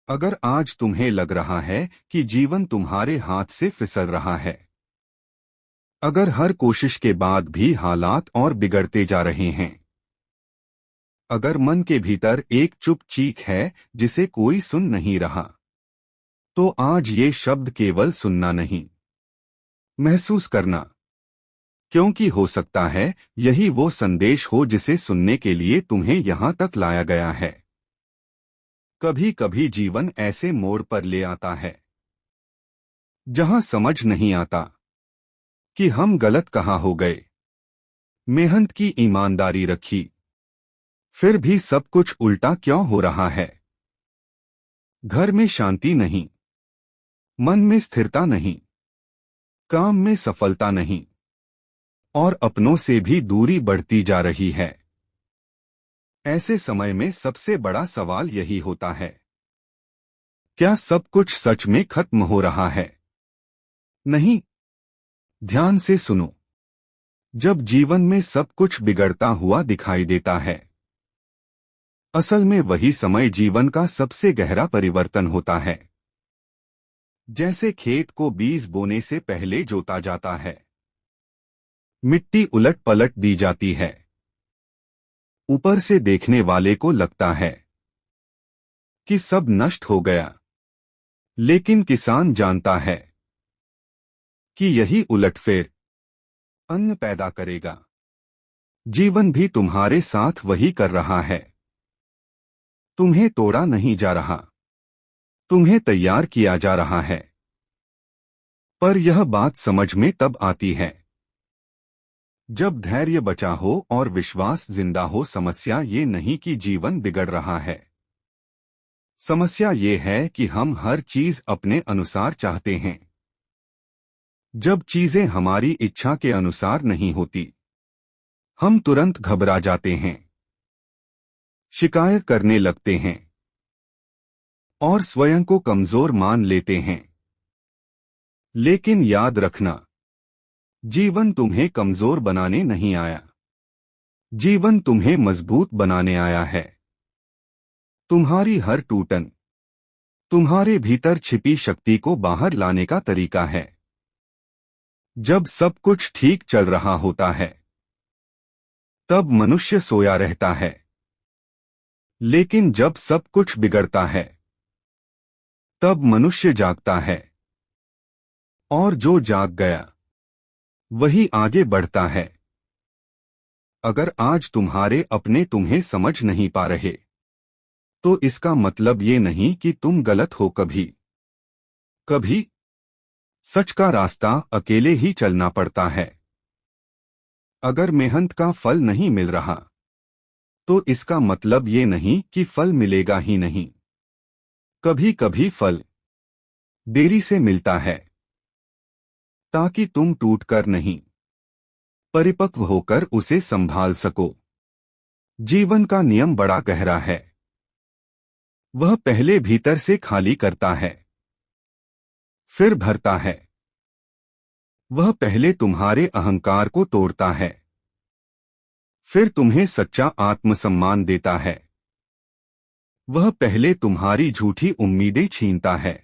अगर आज तुम्हें लग रहा है कि जीवन तुम्हारे हाथ से फिसल रहा है, अगर हर कोशिश के बाद भी हालात और बिगड़ते जा रहे हैं, अगर मन के भीतर एक चुप चीख है जिसे कोई सुन नहीं रहा, तो आज ये शब्द केवल सुनना नहीं, महसूस करना, क्योंकि हो सकता है यही वो संदेश हो जिसे सुनने के लिए तुम्हें यहां तक लाया गया है। कभी कभी जीवन ऐसे मोड़ पर ले आता है जहां समझ नहीं आता कि हम गलत कहाँ हो गए। मेहनत की ईमानदारी रखी, फिर भी सब कुछ उल्टा क्यों हो रहा है। घर में शांति नहीं, मन में स्थिरता नहीं, काम में सफलता नहीं, और अपनों से भी दूरी बढ़ती जा रही है। ऐसे समय में सबसे बड़ा सवाल यही होता है, क्या सब कुछ सच में खत्म हो रहा है? नहीं। ध्यान से सुनो। जब जीवन में सब कुछ बिगड़ता हुआ दिखाई देता है, असल में वही समय जीवन का सबसे गहरा परिवर्तन होता है। जैसे खेत को बीज बोने से पहले जोता जाता है, मिट्टी उलट पलट दी जाती है, ऊपर से देखने वाले को लगता है कि सब नष्ट हो गया, लेकिन किसान जानता है कि यही उलटफेर अन्न पैदा करेगा। जीवन भी तुम्हारे साथ वही कर रहा है। तुम्हें तोड़ा नहीं जा रहा, तुम्हें तैयार किया जा रहा है। पर यह बात समझ में तब आती है जब धैर्य बचा हो और विश्वास जिंदा हो। समस्या ये नहीं कि जीवन बिगड़ रहा है, समस्या ये है कि हम हर चीज अपने अनुसार चाहते हैं। जब चीजें हमारी इच्छा के अनुसार नहीं होती, हम तुरंत घबरा जाते हैं, शिकायत करने लगते हैं और स्वयं को कमजोर मान लेते हैं। लेकिन याद रखना, जीवन तुम्हें कमजोर बनाने नहीं आया, जीवन तुम्हें मजबूत बनाने आया है। तुम्हारी हर टूटन तुम्हारे भीतर छिपी शक्ति को बाहर लाने का तरीका है। जब सब कुछ ठीक चल रहा होता है, तब मनुष्य सोया रहता है, लेकिन जब सब कुछ बिगड़ता है, तब मनुष्य जागता है। और जो जाग गया वही आगे बढ़ता है। अगर आज तुम्हारे अपने तुम्हें समझ नहीं पा रहे, तो इसका मतलब ये नहीं कि तुम गलत हो। कभी कभी सच का रास्ता अकेले ही चलना पड़ता है। अगर मेहनत का फल नहीं मिल रहा, तो इसका मतलब ये नहीं कि फल मिलेगा ही नहीं। कभी कभी फल देरी से मिलता है, ताकि तुम टूटकर नहीं, परिपक्व होकर उसे संभाल सको। जीवन का नियम बड़ा गहरा है। वह पहले भीतर से खाली करता है, फिर भरता है। वह पहले तुम्हारे अहंकार को तोड़ता है, फिर तुम्हें सच्चा आत्मसम्मान देता है। वह पहले तुम्हारी झूठी उम्मीदें छीनता है,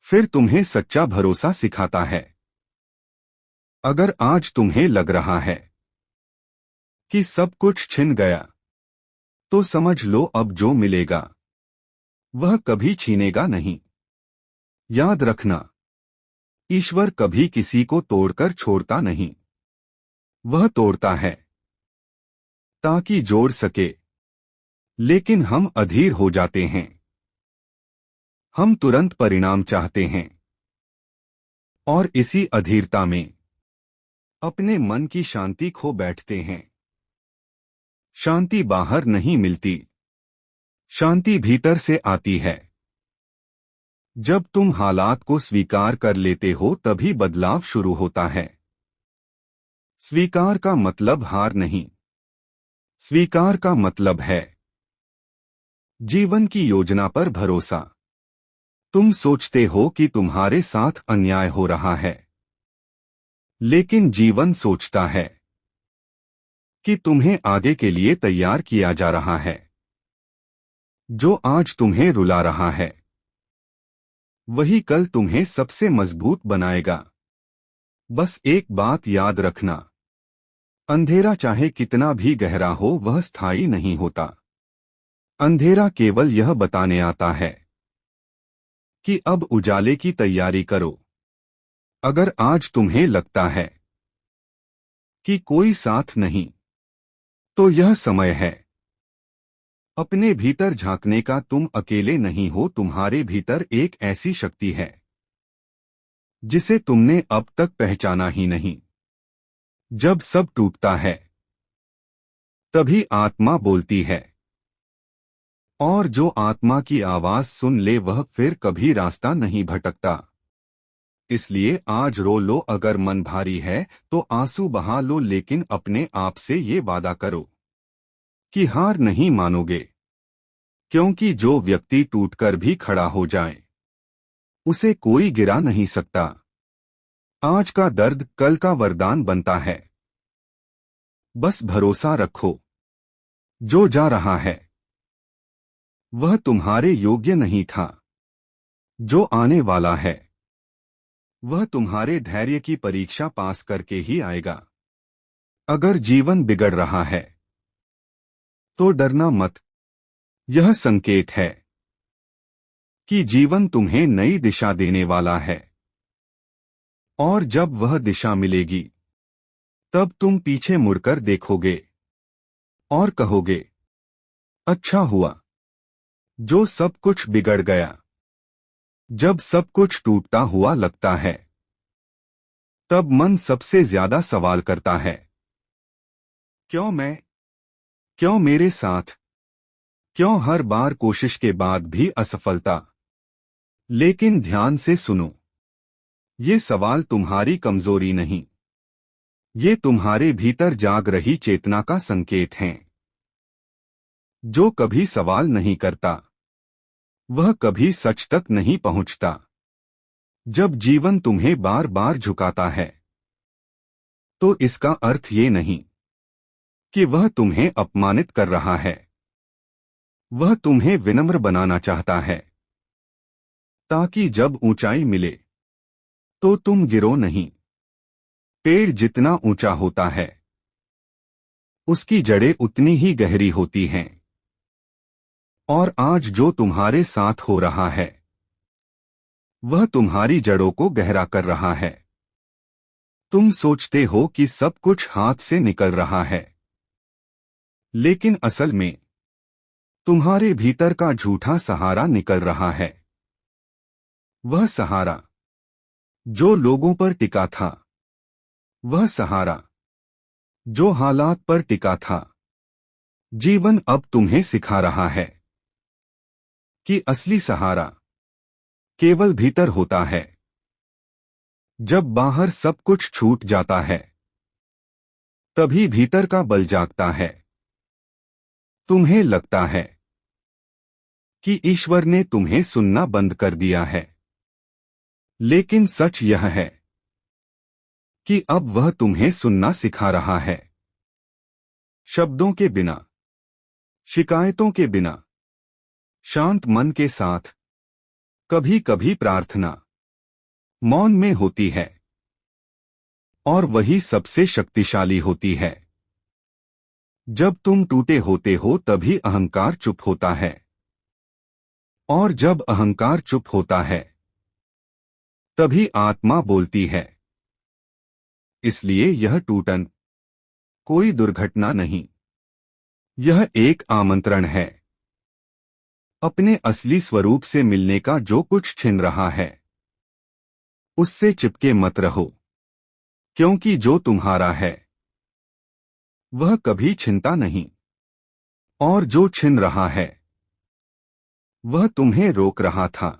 फिर तुम्हें सच्चा भरोसा सिखाता है। अगर आज तुम्हें लग रहा है कि सब कुछ छिन गया, तो समझ लो अब जो मिलेगा वह कभी छीनेगा नहीं। याद रखना, ईश्वर कभी किसी को तोड़कर छोड़ता नहीं। वह तोड़ता है ताकि जोड़ सके, लेकिन हम अधीर हो जाते हैं। हम तुरंत परिणाम चाहते हैं, और इसी अधीरता में अपने मन की शांति खो बैठते हैं। शांति बाहर नहीं मिलती, शांति भीतर से आती है। जब तुम हालात को स्वीकार कर लेते हो, तभी बदलाव शुरू होता है। स्वीकार का मतलब हार नहीं, स्वीकार का मतलब है जीवन की योजना पर भरोसा। तुम सोचते हो कि तुम्हारे साथ अन्याय हो रहा है, लेकिन जीवन सोचता है कि तुम्हें आगे के लिए तैयार किया जा रहा है। जो आज तुम्हें रुला रहा है वही कल तुम्हें सबसे मजबूत बनाएगा। बस एक बात याद रखना, अंधेरा चाहे कितना भी गहरा हो वह स्थायी नहीं होता। अंधेरा केवल यह बताने आता है कि अब उजाले की तैयारी करो। अगर आज तुम्हें लगता है कि कोई साथ नहीं, तो यह समय है अपने भीतर झांकने का। तुम अकेले नहीं हो, तुम्हारे भीतर एक ऐसी शक्ति है जिसे तुमने अब तक पहचाना ही नहीं। जब सब टूटता है तभी आत्मा बोलती है, और जो आत्मा की आवाज सुन ले वह फिर कभी रास्ता नहीं भटकता। इसलिए आज रो लो, अगर मन भारी है तो आंसू बहा लो, लेकिन अपने आप से ये वादा करो कि हार नहीं मानोगे। क्योंकि जो व्यक्ति टूटकर भी खड़ा हो जाए उसे कोई गिरा नहीं सकता। आज का दर्द कल का वरदान बनता है। बस भरोसा रखो, जो जा रहा है वह तुम्हारे योग्य नहीं था। जो आने वाला है वह तुम्हारे धैर्य की परीक्षा पास करके ही आएगा। अगर जीवन बिगड़ रहा है तो डरना मत। यह संकेत है कि जीवन तुम्हें नई दिशा देने वाला है, और जब वह दिशा मिलेगी तब तुम पीछे मुड़कर देखोगे और कहोगे, अच्छा हुआ जो सब कुछ बिगड़ गया। जब सब कुछ टूटता हुआ लगता है तब मन सबसे ज्यादा सवाल करता है, क्यों मैं, क्यों मेरे साथ, क्यों हर बार कोशिश के बाद भी असफलता। लेकिन ध्यान से सुनो, ये सवाल तुम्हारी कमजोरी नहीं, ये तुम्हारे भीतर जाग रही चेतना का संकेत हैं। जो कभी सवाल नहीं करता वह कभी सच तक नहीं पहुंचता। जब जीवन तुम्हें बार बार झुकाता है तो इसका अर्थ ये नहीं कि वह तुम्हें अपमानित कर रहा है, वह तुम्हें विनम्र बनाना चाहता है, ताकि जब ऊंचाई मिले तो तुम गिरो नहीं। पेड़ जितना ऊंचा होता है उसकी जड़ें उतनी ही गहरी होती हैं। और आज जो तुम्हारे साथ हो रहा है वह तुम्हारी जड़ों को गहरा कर रहा है। तुम सोचते हो कि सब कुछ हाथ से निकल रहा है, लेकिन असल में तुम्हारे भीतर का झूठा सहारा निकल रहा है। वह सहारा जो लोगों पर टिका था, वह सहारा जो हालात पर टिका था। जीवन अब तुम्हें सिखा रहा है कि असली सहारा केवल भीतर होता है। जब बाहर सब कुछ छूट जाता है तभी भीतर का बल जागता है। तुम्हें लगता है कि ईश्वर ने तुम्हें सुनना बंद कर दिया है, लेकिन सच यह है कि अब वह तुम्हें सुनना सिखा रहा है। शब्दों के बिना, शिकायतों के बिना, शांत मन के साथ। कभी कभी प्रार्थना मौन में होती है, और वही सबसे शक्तिशाली होती है। जब तुम टूटे होते हो तभी अहंकार चुप होता है, और जब अहंकार चुप होता है तभी आत्मा बोलती है। इसलिए यह टूटन कोई दुर्घटना नहीं, यह एक आमंत्रण है अपने असली स्वरूप से मिलने का। जो कुछ छिन रहा है उससे चिपके मत रहो, क्योंकि जो तुम्हारा है वह कभी छिनता नहीं, और जो छिन रहा है वह तुम्हें रोक रहा था।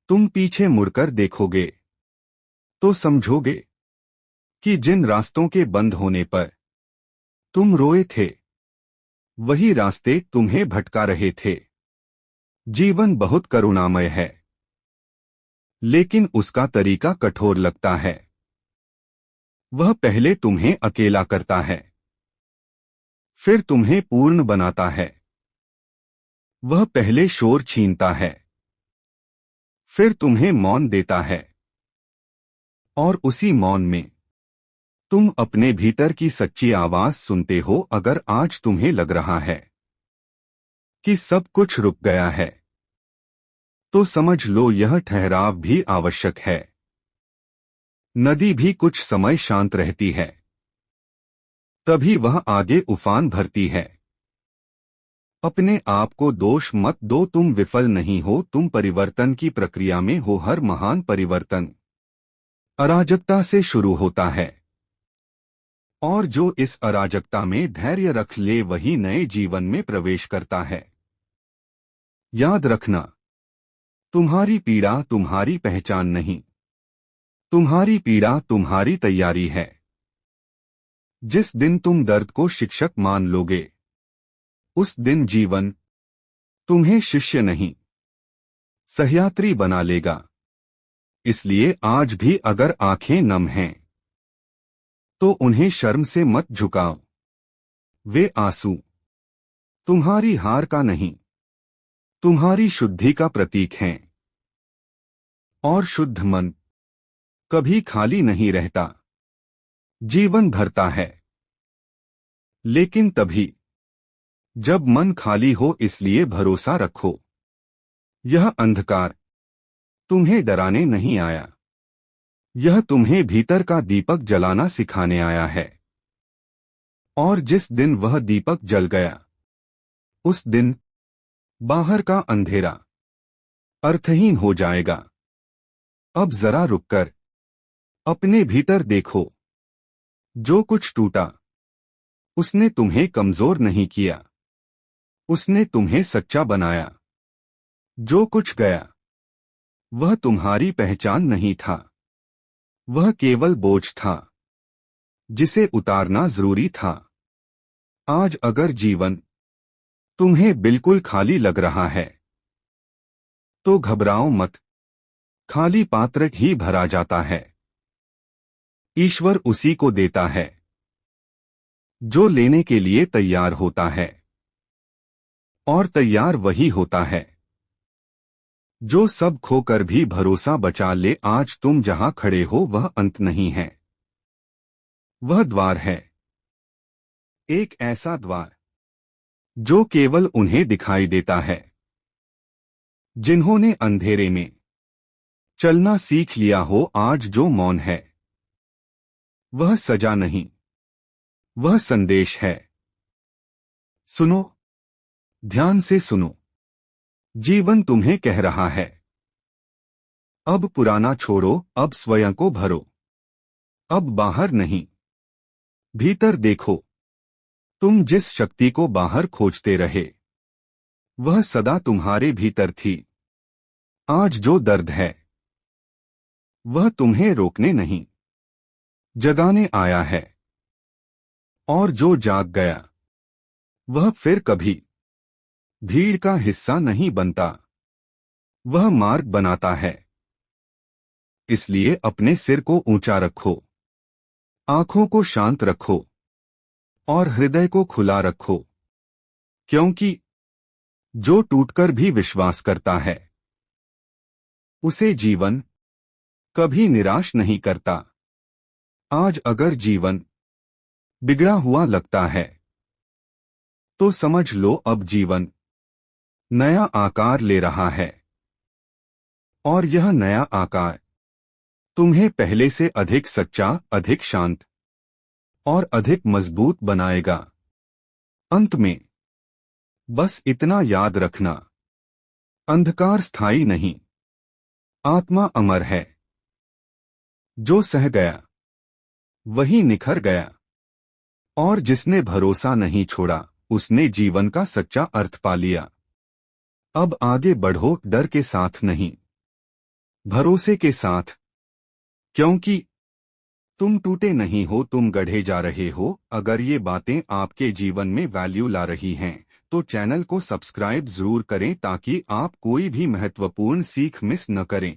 तुम पीछे मुड़कर देखोगे तो समझोगे कि जिन रास्तों के बंद होने पर तुम रोए थे वही रास्ते तुम्हें भटका रहे थे। जीवन बहुत करुणामय है, लेकिन उसका तरीका कठोर लगता है। वह पहले तुम्हें अकेला करता है, फिर तुम्हें पूर्ण बनाता है, वह पहले शोर छीनता है, फिर तुम्हें मौन देता है, और उसी मौन में तुम अपने भीतर की सच्ची आवाज सुनते हो। अगर आज तुम्हें लग रहा है कि सब कुछ रुक गया है, तो समझ लो यह ठहराव भी आवश्यक है। नदी भी कुछ समय शांत रहती है, तभी वह आगे उफान भरती है। अपने आप को दोष मत दो, तुम विफल नहीं हो, तुम परिवर्तन की प्रक्रिया में हो। हर महान परिवर्तन अराजकता से शुरू होता है, और जो इस अराजकता में धैर्य रख ले वही नए जीवन में प्रवेश करता है। याद रखना, तुम्हारी पीड़ा तुम्हारी पहचान नहीं, तुम्हारी पीड़ा तुम्हारी तैयारी है। जिस दिन तुम दर्द को शिक्षक मान लोगे, उस दिन जीवन तुम्हें शिष्य नहीं, सहयात्री बना लेगा। इसलिए आज भी अगर आंखें नम हैं, तो उन्हें शर्म से मत झुकाओ। वे आंसू तुम्हारी हार का नहीं, तुम्हारी शुद्धि का प्रतीक हैं। और शुद्ध मन कभी खाली नहीं रहता, जीवन भरता है, लेकिन तभी जब मन खाली हो। इसलिए भरोसा रखो, यह अंधकार तुम्हें डराने नहीं आया, यह तुम्हें भीतर का दीपक जलाना सिखाने आया है। और जिस दिन वह दीपक जल गया, उस दिन बाहर का अंधेरा अर्थहीन हो जाएगा। अब जरा रुककर अपने भीतर देखो, जो कुछ टूटा उसने तुम्हें कमजोर नहीं किया, उसने तुम्हें सच्चा बनाया। जो कुछ गया वह तुम्हारी पहचान नहीं था, वह केवल बोझ था जिसे उतारना जरूरी था। आज अगर जीवन तुम्हें बिल्कुल खाली लग रहा है, तो घबराओ मत, खाली पात्र ही भरा जाता है। ईश्वर उसी को देता है जो लेने के लिए तैयार होता है, और तैयार वही होता है जो सब खोकर भी भरोसा बचा ले। आज तुम जहां खड़े हो वह अंत नहीं है, वह द्वार है। एक ऐसा द्वार जो केवल उन्हें दिखाई देता है जिन्होंने अंधेरे में चलना सीख लिया हो। आज जो मौन है वह सजा नहीं, वह संदेश है। सुनो, ध्यान से सुनो, जीवन तुम्हें कह रहा है, अब पुराना छोड़ो, अब स्वयं को भरो। अब बाहर नहीं, भीतर देखो। तुम जिस शक्ति को बाहर खोजते रहे, वह सदा तुम्हारे भीतर थी। आज जो दर्द है वह तुम्हें रोकने नहीं, जगाने आया है। और जो जाग गया वह फिर कभी भीड़ का हिस्सा नहीं बनता, वह मार्ग बनाता है। इसलिए अपने सिर को ऊंचा रखो, आंखों को शांत रखो, और हृदय को खुला रखो, क्योंकि जो टूटकर भी विश्वास करता है उसे जीवन कभी निराश नहीं करता। आज अगर जीवन बिगड़ा हुआ लगता है, तो समझ लो अब जीवन नया आकार ले रहा है, और यह नया आकार तुम्हें पहले से अधिक सच्चा, अधिक शांत और अधिक मजबूत बनाएगा। अंत में बस इतना याद रखना, अंधकार स्थायी नहीं, आत्मा अमर है। जो सह गया वही निखर गया, और जिसने भरोसा नहीं छोड़ा उसने जीवन का सच्चा अर्थ पा लिया। अब आगे बढ़ो, डर के साथ नहीं, भरोसे के साथ, क्योंकि तुम टूटे नहीं हो, तुम गढ़े जा रहे हो। अगर ये बातें आपके जीवन में वैल्यू ला रही हैं, तो चैनल को सब्सक्राइब जरूर करें ताकि आप कोई भी महत्वपूर्ण सीख मिस न करें।